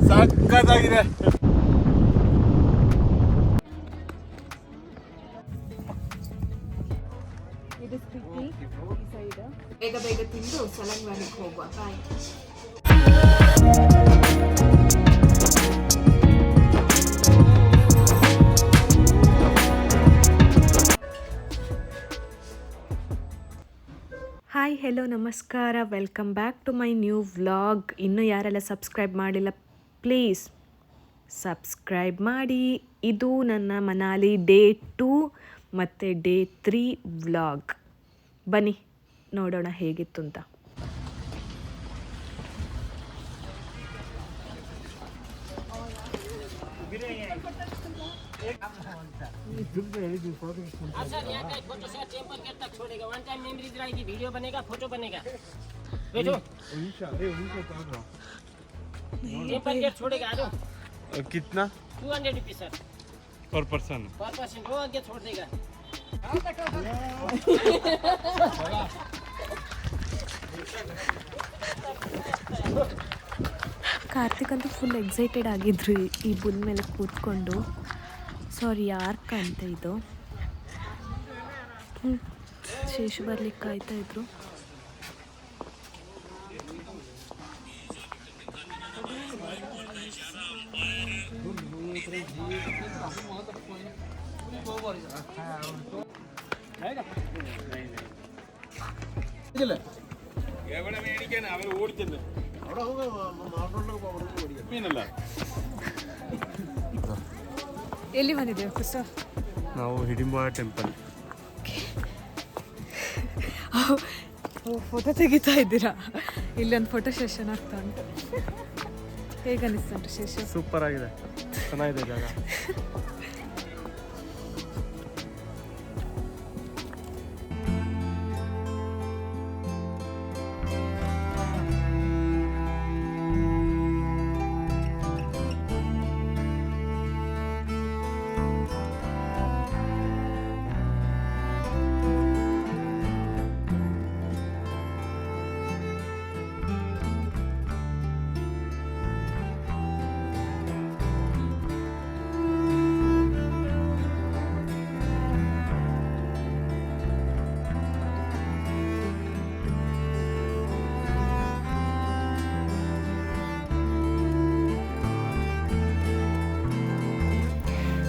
ಸಕ್ಕತ್ತಾಗಿದೆ. ಬೇಗ ಬೇಗ ತಿಂದು ಸಲಂಗ್ವಾನಿಗೆ ಹೋಗುವ. ಬಾಯ್. ಹಾಯ್, ಹೆಲೋ, ನಮಸ್ಕಾರ. Welcome back to my new vlog. ಇನ್ನೂ ಯಾರೆಲ್ಲ ಸಬ್ಸ್ಕ್ರೈಬ್ ಮಾಡಿಲ್ಲ ಪ್ಲೀಸ್ ಸಬ್ಸ್ಕ್ರೈಬ್ ಮಾಡಿ. ಇದು ನನ್ನ ಮನಾಲಿ ಡೇ 2 ಮತ್ತು ಡೇ 3 ವ್ಲಾಗ್. ಬನ್ನಿ ನೋಡೋಣ ಹೇಗಿತ್ತು ಅಂತ. वीडियो बनेगा, फोटो बनेगा। टेम्पल गेट छोड़ेगा। आ जाओ। कितना? 200 रुपीज सर पर पर्सन। वो आगे छोड़ देगा। ಕಾರ್ತಿಕ್ ಅಂತೂ ಫುಲ್ ಎಕ್ಸೈಟೆಡ್ ಆಗಿದ್ರು ಈ ಬುಲ್ ಮೇಲೆ ಕೂತ್ಕೊಂಡು. ಸಾರಿ, ಯಾರ್ಕ ಅಂತ ಇದು. ಶೇಷು ಬರ್ಲಿಕ್ಕೆ ಕಾಯ್ತಾ ಇದ್ರು. ಎಲ್ಲಿ ಬಂದಿದ್ದೇವೆ ಕುಸ? ನಾವು ಹಿಡಿಂಬ ಟೆಂಪಲ್. ಫೋಟೋ ತೆಗಿತಾ ಇದ್ದೀರಾ? ಇಲ್ಲೊಂದು ಫೋಟೋ ಸೆಷನ್ ಆಗ್ತಾ ಉಂಟು. ಹೇಗೆ ಅನಿಸ್ತಾ ಉಂಟು ಸೆಷನ್? ಸೂಪರ್ ಆಗಿದೆ, ಚೆನ್ನಾಗಿದೆ ಜಾಗ.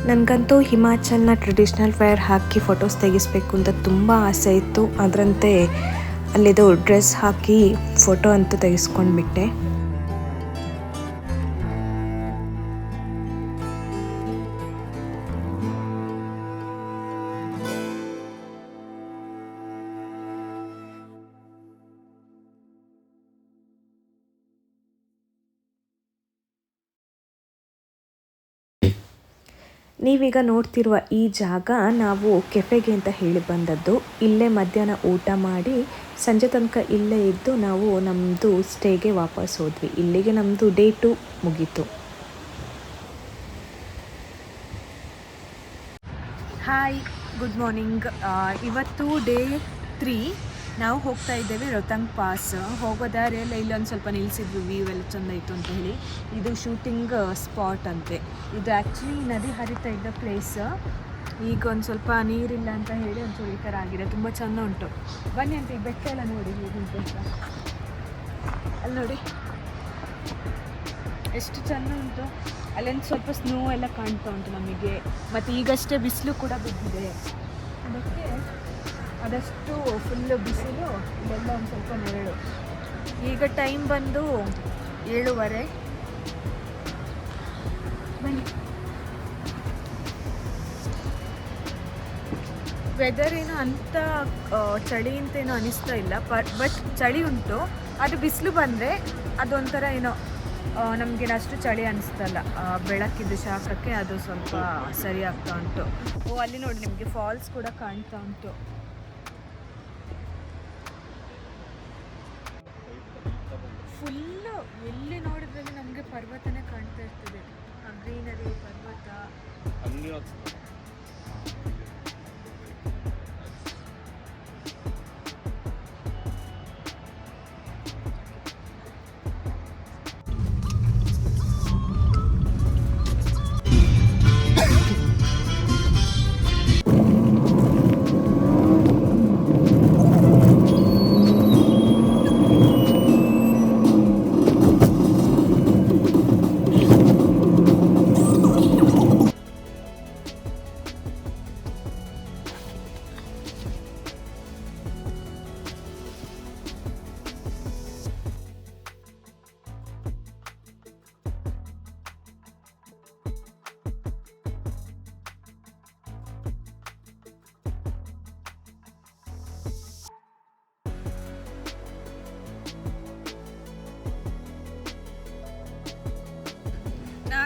ನನಗಂತೂ ಹಿಮಾಚಲ್ನ ಟ್ರೆಡಿಷ್ನಲ್ ವೇರ್ ಹಾಕಿ ಫೋಟೋಸ್ ತೆಗಿಸ್ಬೇಕು ಅಂತ ತುಂಬ ಆಸೆ ಇತ್ತು. ಅದರಂತೆ ಅಲ್ಲಿದು ಡ್ರೆಸ್ ಹಾಕಿ ಫೋಟೋ ಅಂತೂ ತೆಗೆಸ್ಕೊಂಡ್ಬಿಟ್ಟೆ. ನೀವೀಗ ನೋಡ್ತಿರುವ ಈ ಜಾಗ ನಾವು ಕೆಫೆಗೆ ಅಂತ ಹೇಳಿ ಬಂದದ್ದು. ಇಲ್ಲೇ ಮಧ್ಯಾಹ್ನ ಊಟ ಮಾಡಿ ಸಂಜೆ ತನಕ ಇಲ್ಲೇ ಇದ್ದು ನಾವು ನಮ್ಮದು ಸ್ಟೇಗೆ ವಾಪಸ್ ಹೋದ್ವಿ. ಇಲ್ಲಿಗೆ ನಮ್ಮದು ಡೇ 2 ಮುಗೀತು. Hi, good morning. ಇವತ್ತು ಡೇ 3. ನಾವು ಹೋಗ್ತಾ ಇದ್ದೇವೆ ರೋಹ್ತಾಂಗ್ ಪಾಸ್. ಹೋಗೋ ದಾರಿಯೆಲ್ಲ ಇಲ್ಲೊಂದು ಸ್ವಲ್ಪ ನಿಲ್ಲಿಸಿದ್ವಿ. ವ್ಯೂ ಎಲ್ಲ ಚೆಂದ ಇತ್ತು ಅಂತ ಹೇಳಿ. ಇದು ಶೂಟಿಂಗ್ ಸ್ಪಾಟ್ ಅಂತೆ. ಇದು ಆ್ಯಕ್ಚುಲಿ ನದಿ ಹರಿತಾ ಇದ್ದ ಪ್ಲೇಸ್. ಈಗ ಒಂದು ಸ್ವಲ್ಪ ನೀರಿಲ್ಲ ಅಂತ ಹೇಳಿ ಒಂಚೂರು ಈ ಥರ ಆಗಿದೆ. ತುಂಬ ಚೆಂದ ಉಂಟು. ಬನ್ನಿ ಅಂತ ಈ ಬೆಟ್ಟ ಎಲ್ಲ ನೋಡಿ ಹೇಗುಂಟು ಅಂತ. ಅಲ್ಲಿ ನೋಡಿ ಎಷ್ಟು ಚೆಂದ ಉಂಟು. ಅಲ್ಲೊಂದು ಸ್ವಲ್ಪ ಸ್ನೋ ಎಲ್ಲ ಕಾಣ್ತಾ ಉಂಟು ನಮಗೆ. ಮತ್ತು ಈಗಷ್ಟೇ ಬಿಸಿಲು ಕೂಡ ಬಿದ್ದಿದೆ. ಅದಕ್ಕೆ ಅದಷ್ಟು ಫುಲ್ಲು ಬಿಸಿಲು, ಇಲ್ಲೆಲ್ಲ ಒಂದು ಸ್ವಲ್ಪ ನೆರಳು. ಈಗ ಟೈಮ್ ಬಂದು 7:30. ಬನ್ನಿ. ವೆದರ್ ಏನು ಅಂತ ಚಳಿ ಅಂತ ಏನೋ ಅನಿಸ್ತಾ ಇಲ್ಲ. ಬಟ್ ಚಳಿ ಉಂಟು. ಅದು ಬಿಸಿಲು ಬಂದರೆ ಅದೊಂಥರ ಏನೋ ನಮಗೇನು ಅಷ್ಟು ಚಳಿ ಅನಿಸ್ತಲ್ಲ. ಬೆಳಕಿದ್ದು ಶಾಖಕ್ಕೆ ಅದು ಸ್ವಲ್ಪ ಸರಿ ಆಗ್ತಾ ಉಂಟು. ಅಲ್ಲಿ ನೋಡಿ ನಿಮಗೆ ಫಾಲ್ಸ್ ಕೂಡ ಕಾಣ್ತಾ ಉಂಟು. ಫುಲ್ಲು ಎಲ್ಲಿ ನೋಡಿದ್ರಲ್ಲಿ ನಮಗೆ ಪರ್ವತನೇ ಕಾಣ್ತಾ ಇರ್ತದೆ. ಆ ಗ್ರೀನರಿ, ಪರ್ವತ.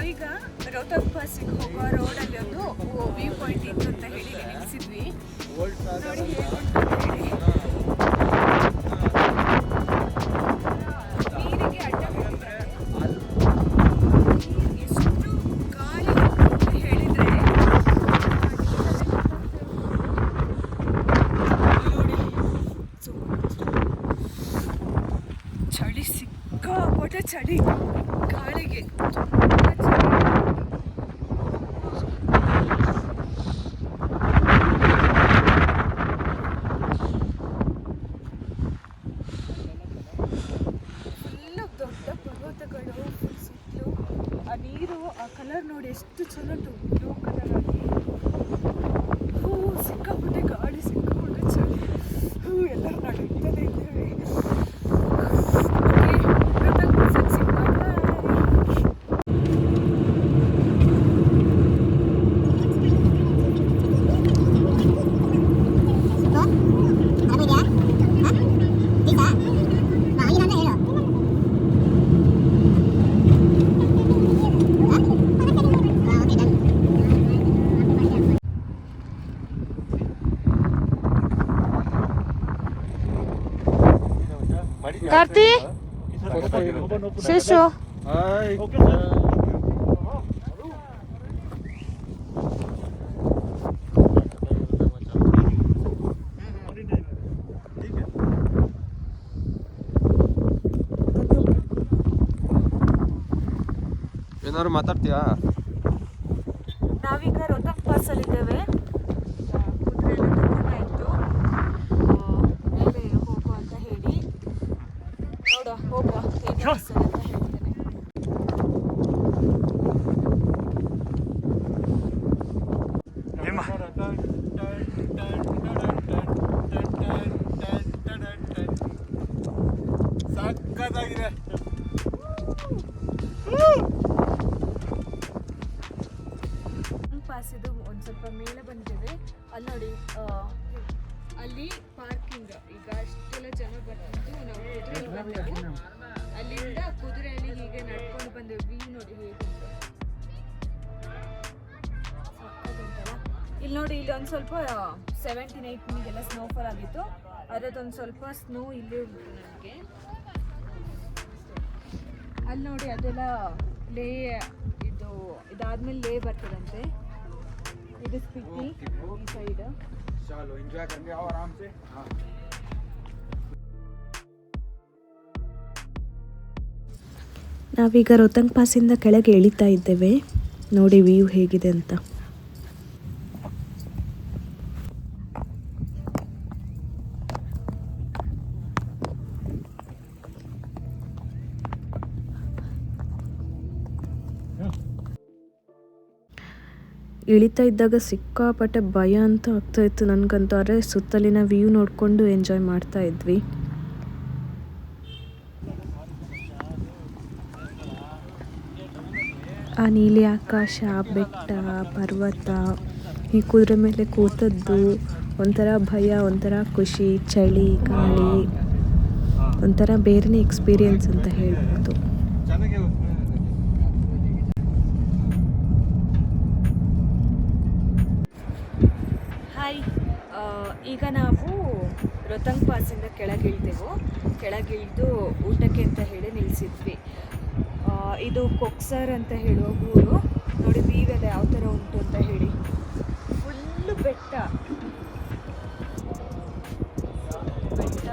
ನಾವೀಗ ರೋಹ್ತಂಗ್ ಪಾಸಿಗೆ ಹೋಗೋ ರೋಡಲ್ಲಿ ಒಂದು ವ್ಯೂ ಪಾಯಿಂಟ್ ಇತ್ತು ಅಂತ ಹೇಳಿ ನಿಲ್ಲಿಸಿದ್ವಿ. ನೋಡಿ ಹೇಗುಂಟು ಅಂತ ಹೇಳಿ. ನೀರಿಗೆ ಅಡ್ಡ ಬಿಟ್ಟಿದ್ದಾರೆ. ಎಷ್ಟು ಗಾಳಿ ಅಂತ ಹೇಳಿದ್ರೆ ನೋಡಿ, ಚಳಿ ಸಿಕ್ಕಾಪಟ್ಟೆ ಚಳಿ ಗಾಳಿಗೆ ತುಂಬ ಚಳಿ. ಫುಲ್ಲು ದೊಡ್ಡ ಪರ್ವತಗಳು ಫುಲ್ ಸುತ್ತಲೂ. ಆ ನೀರು ಆ ಕಲರ್ ನೋಡಿ ಎಷ್ಟು ಚಲೋ ಉಂಟು, ಬ್ಲೂ ಕಲರ್ ಆಗಿ. ಸಿಕ್ಕಾಪಟ್ಟೆ ಗಾಳಿ, ಸಿಕ್ಕಾಪಟ್ಟೆ ಚಳಿ. ಎಲ್ಲರೂ ನಡೀತಾನೆ ಇದ್ದೇವೆ. ಕಾರ್ತಿ ಶಿಶು ಏನಾದ್ರು ಮಾತಾಡ್ತೀಯಾ? ನಾವೀಗ ರೋಹ್ತಂಗ್ ಪಾಸಲ್ಲಿ ಇದ್ದೇವೆ. ಕುದುರೆ ಎಲ್ಲ ತಗೊಂಡಾಯ್ತು ಮೇಲೆ ಹೋಗುವ ಅಂತ ಹೇಳಿ. ನೋಡುವ ಹೋಗುವ ಹೇಗೆ ಅನಿಸ್ತದೆ ಅಂತ ಹೇಳ್ತೇನೆ. ಸಕ್ಕತ್ತಾಗಿದೆ. ಪಾಸ್ ಇದು ಒಂದು ಸ್ವಲ್ಪ ಮೇಲೆ ಬಂದಿದ್ದೇವೆ. ಅಲ್ಲಿ ನೋಡಿ, ಅಲ್ಲಿ ಪಾರ್ಕಿಂಗ್. ಈಗ ಅಷ್ಟೆಲ್ಲ ಜನ ಬಂದಿದ್ದು ನಾವು ಕುದುರೆಯಲ್ಲಿ ಬಂದೆವು. ಅಲ್ಲಿಂದ ಕುದುರೆಯಲ್ಲಿ ಹೀಗೆ ನಡ್ಕೊಂಡು ಬಂದೆವು. ವ್ಯೂ ನೋಡಿ ಹೇಗೆ ಸಕ್ಕತ್ತುಂಟಲ್ಲ. ಇಲ್ಲಿ ನೋಡಿ, ಇಲ್ಲಿ ಒಂದು ಸ್ವಲ್ಪ 17-18 ಸ್ನೋಫಾಲ್ ಆಗಿತ್ತು. ಅದರದೊಂದು ಸ್ವಲ್ಪ ಸ್ನೋ ಇಲ್ಲೇ ಉಂಟು ನನಗೆ. ಅಲ್ಲಿ ನೋಡಿ, ಅದೆಲ್ಲ ಲೇ ಇದಾದ್ಮೇಲೆ ಲೇ ಬರ್ತದಂತೆ. ಇದು ಸ್ಪಿತಿ ಈ ಸೈಡ್. ನಾವೀಗ ರೋಹ್ತಂಗ್ ಪಾಸಿಂದ ಕೆಳಗೆ ಇಳಿತಾ ಇದ್ದೇವೆ. ನೋಡಿ ವ್ಯೂ ಹೇಗಿದೆ ಅಂತ. ಇಳಿತಾ ಇದ್ದಾಗ ಸಿಕ್ಕಾಪಟ್ಟೆ ಭಯ ಅಂತ ಆಗ್ತಾ ಇತ್ತು ನನಗಂತೂ. ಆದರೆ ಸುತ್ತಲಿನ ವ್ಯೂ ನೋಡಿಕೊಂಡು ಎಂಜಾಯ್ ಮಾಡ್ತಾ ಇದ್ವಿ. ಆ ನೀಲಿ ಆಕಾಶ, ಬೆಟ್ಟ, ಪರ್ವತ, ಈ ಕುದುರೆ ಮೇಲೆ ಕೂತದ್ದು ಒಂಥರ ಭಯ, ಒಂಥರ ಖುಷಿ, ಚಳಿ, ಗಾಳಿ, ಒಂಥರ ಬೇರೆನೇ ಎಕ್ಸ್ಪೀರಿಯನ್ಸ್ ಅಂತ ಹೇಳ್ಬೋದು. ಹಾಯ್, ಈಗ ನಾವು ರೋಹ್ತಂಗ್ ಪಾಸಿಂದ ಕೆಳಗಿಳಿದೆವು. ಕೆಳಗಿಳಿದು ಊಟಕ್ಕೆ ಅಂತ ಹೇಳಿ ನಿಲ್ಲಿಸಿದ್ವಿ. ಇದು ಕೊಕ್ಸರ್ ಅಂತ ಹೇಳುವ ಊರು. ನೋಡಿ ವ್ಯೂ ಎಲ್ಲ ಯಾವ ಥರ ಉಂಟು ಅಂತ ಹೇಳಿ. ಫುಲ್ಲು ಬೆಟ್ಟ ಬೆಟ್ಟ.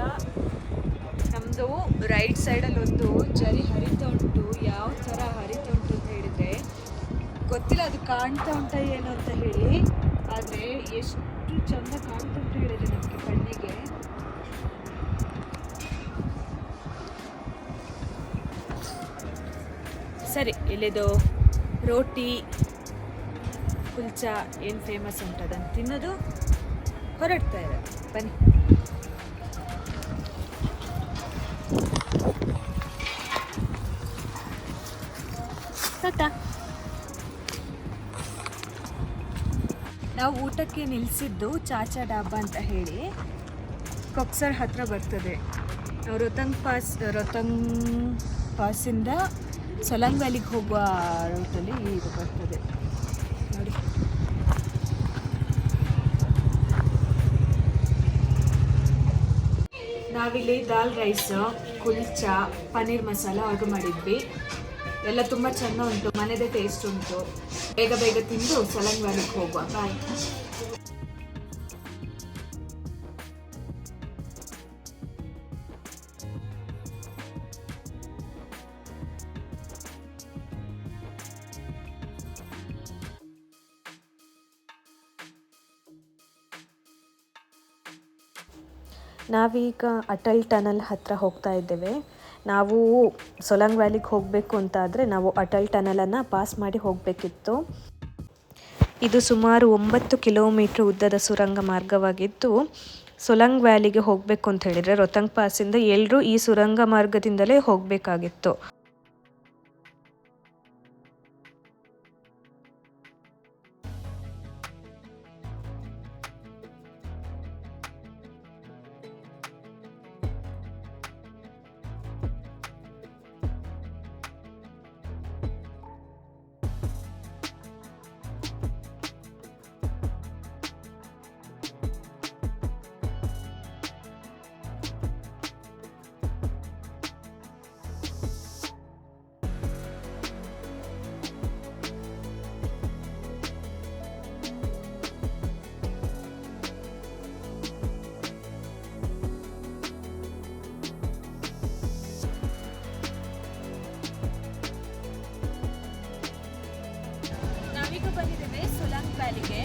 ನಮ್ಮದು ರೈಟ್ ಸೈಡಲ್ಲಿ ಒಂದು ಜರಿ ಹರಿತಾ ಉಂಟು. ಯಾವ ಥರ ಹರಿತಾ ಉಂಟು ಅಂತ ಹೇಳಿದರೆ ಗೊತ್ತಿಲ್ಲ, ಅದು ಕಾಣ್ತಾ ಉಂಟ ಏನು ಅಂತ ಹೇಳಿ. ಆದರೆ ಎಷ್ಟು ಚಂದ ಕಾಣ್ತಾ ಉಂಟು ಹೇಳಿದರೆ ನಮಗೆ ಕಣ್ಣಿಗೆ. ಸರಿ, ಇಲ್ಲಿದು ರೋಟಿ ಕುಲ್ಚಾ ಏನು ಫೇಮಸ್ ಉಂಟು ಅದನ್ನು ತಿನ್ನೋದು ಹೊರಡ್ತಾ ಇದೆ. ಬನ್ನಿ. ಟಾಟಾ. ನಾವು ಊಟಕ್ಕೆ ನಿಲ್ಲಿಸಿದ್ದು ಚಾಚಾ ಡಾಬಾ ಅಂತ ಹೇಳಿ ಕೊಕ್ಸರ್ ಹತ್ರ ಬರ್ತದೆ. ರೋಹ್ತಂಗ್ ಪಾಸಿಂದ ಸೊಲಾಂಗ್ ವ್ಯಾಲಿಗೆ ಹೋಗುವ ರೂಟಲ್ಲಿ ಇದು ಬರ್ತದೆ ನೋಡಿ. ನಾವಿಲ್ಲಿ ದಾಲ್ ರೈಸ್, ಕುಲ್ಚಾ, ಪನ್ನೀರ್ ಮಸಾಲ ಆರ್ಡರ್ ಮಾಡಿದ್ವಿ. ಎಲ್ಲ ತುಂಬ ಚೆಂದ ಉಂಟು, ಮನೆದೇ ಟೇಸ್ಟ್ ಉಂಟು. ಬೇಗ ಬೇಗ ತಿಂದು ಸೊಲಾಂಗ್ ವ್ಯಾಲಿಗೆ ಹೋಗುವ. ಬಾಯ್. ನಾವೀಗ ಅಟಲ್ ಟನಲ್ ಹತ್ತಿರ ಹೋಗ್ತಾ ಇದ್ದೇವೆ. ನಾವು ಸೊಲಾಂಗ್ ವ್ಯಾಲಿಗೆ ಹೋಗಬೇಕು ಅಂತ ಆದರೆ ನಾವು ಅಟಲ್ ಟನಲನ್ನು ಪಾಸ್ ಮಾಡಿ ಹೋಗಬೇಕಿತ್ತು. ಇದು ಸುಮಾರು 9 ಕಿಲೋಮೀಟರ್ ಉದ್ದದ ಸುರಂಗ ಮಾರ್ಗವಾಗಿದ್ದು, ಸೊಲಾಂಗ್ ವ್ಯಾಲಿಗೆ ಹೋಗಬೇಕು ಅಂತ ಹೇಳಿದರೆ ರೊಹ್ತಾಂಗ್ ಪಾಸಿಂದ ಎಲ್ಲರೂ ಈ ಸುರಂಗ ಮಾರ್ಗದಿಂದಲೇ ಹೋಗಬೇಕಾಗಿತ್ತು. ನಾವೀಗ ಬಂದಿದ್ದೇವೆ ಸೊಲಾಂಗ್ ವ್ಯಾಲಿಗೆ.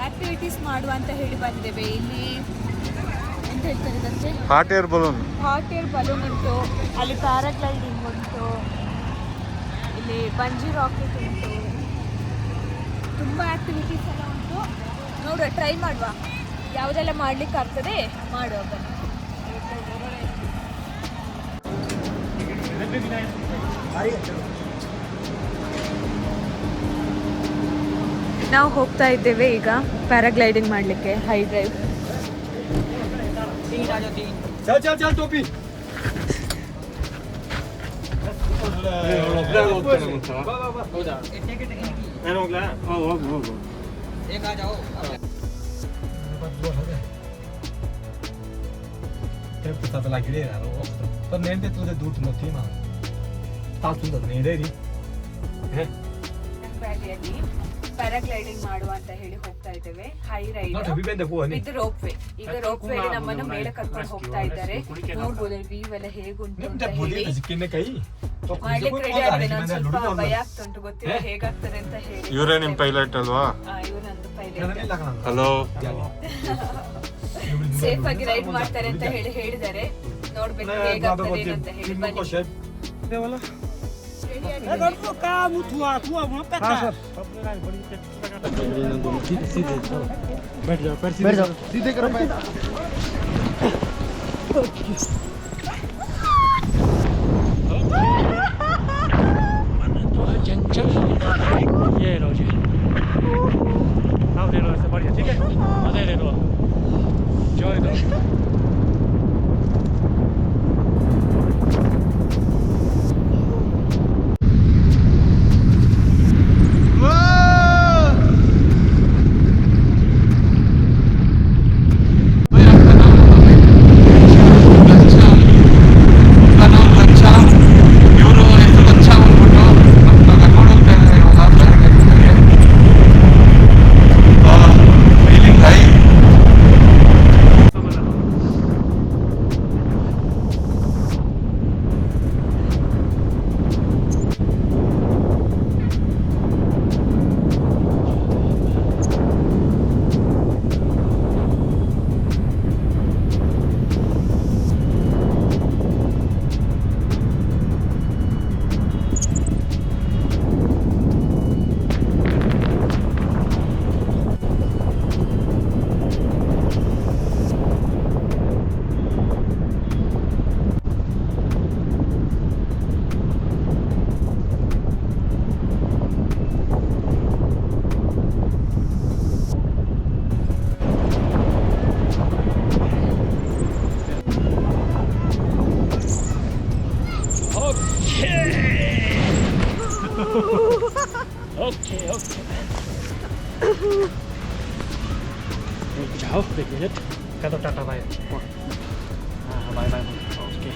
ಆಕ್ಟಿವಿಟೀಸ್ ಮಾಡುವ ಅಂತ ಹೇಳಿ ಬಂದಿದ್ದೇವೆ. ಇಲ್ಲಿ ಎಂತ ಹೇಳ್ತಾರೆ ಇದಕ್ಕೆ, ಹಾಟ್ ಏರ್ ಬಲೂನ್ ಉಂಟು, ಅಲ್ಲಿ ಪ್ಯಾರಾಗ್ಲೈಡಿಂಗ್ ಉಂಟು, ಇಲ್ಲಿ ಬಂಜಿ ರಾಕೆಟ್ ಉಂಟು, ತುಂಬ ಆಕ್ಟಿವಿಟೀಸ್ ಎಲ್ಲ ಉಂಟು. ನೋಡುವ, ಟ್ರೈ ಮಾಡುವ, ಯಾವುದೆಲ್ಲ ಮಾಡ್ಲಿಕ್ಕೆ ಆಗ್ತದೆ ಮಾಡುವ. ನಾವು ಹೋಗ್ತಾ ಇದ್ದೇವೆ ಈಗ ಪ್ಯಾರಾಗ್ಲೈಡಿಂಗ್ ಮಾಡಲಿಕ್ಕೆ, ಹೈ ಡ್ರೈವ್. ಚಲ್ ಟೋಪಿ. ಪ್ಯಾರಾಗ್ಲೈಡಿಂಗ್ ಮಾಡುವ ಅಂತ ಹೇಳಿ ಹೋಗ್ತಾ ಇದ್ದೇವೆ. High ride with ropeway. ಈಗ ರೋಪ್ ವೇ ನಮ್ಮನ್ನು ಮೇಲೆ ಕರ್ಕೊಂಡು ಹೋಗ್ತಾ ಇದ್ದಾರೆ. ನೋಡ್ಬೋದು ವ್ಯೂ ಎಲ್ಲ ಹೇಗುಂಟು ಅಂತ ಹೇಳಿ. ಮಾಡ್ಲಿಕ್ಕೆ ರೆಡಿ ಆಗಿದೆ. ನಾನು ಸ್ವಲ್ಪ ಭಯ ಆಗ್ತುಂಟು, ಗೊತ್ತಿಲ್ಲ ಹೇಗಾಗ್ತದೆ ಅಂತ ಹೇಳಿ. ಇವರೇ ನಿಮ್ ಪೈಲಟ್ ಅಲ್ವಾ? ಇವನಂದು ಪೈಲಟ್. ಹಲೋ. ಸೇಫ್ ಆಗಿ ರೈಡ್ ಮಾಡ್ತಾರೆ ಅಂತ ಹೇಳಿದ್ದಾರೆ. ನೋಡ್ಬೇಕು ಹೇಗಾಗ್ತದೆ ಏನಂತ ಹೇಳಿ. ಬನ್ನಿ. बैठ जाओ सीधे करो पैर. ये लो जी, आओ ले लो, ऐसे बढ़िया, ठीक है, मजे ले लो, जोर दो. जाओ देखिए क्या तो टाटा बाय ಬಾಯ್ ಬಾಯ್ ಓಕೆ.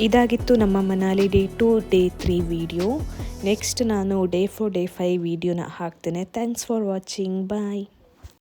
ಇದಾಗಿತ್ತು ನಮ್ಮ Manali day 2 day 3 video. Next ನಾನು ಡೇ 4 ಡೇ 5 ವಿಡಿಯೋನ ಹಾಕ್ತೇನೆ. Thanks for watching. ಬಾಯ್.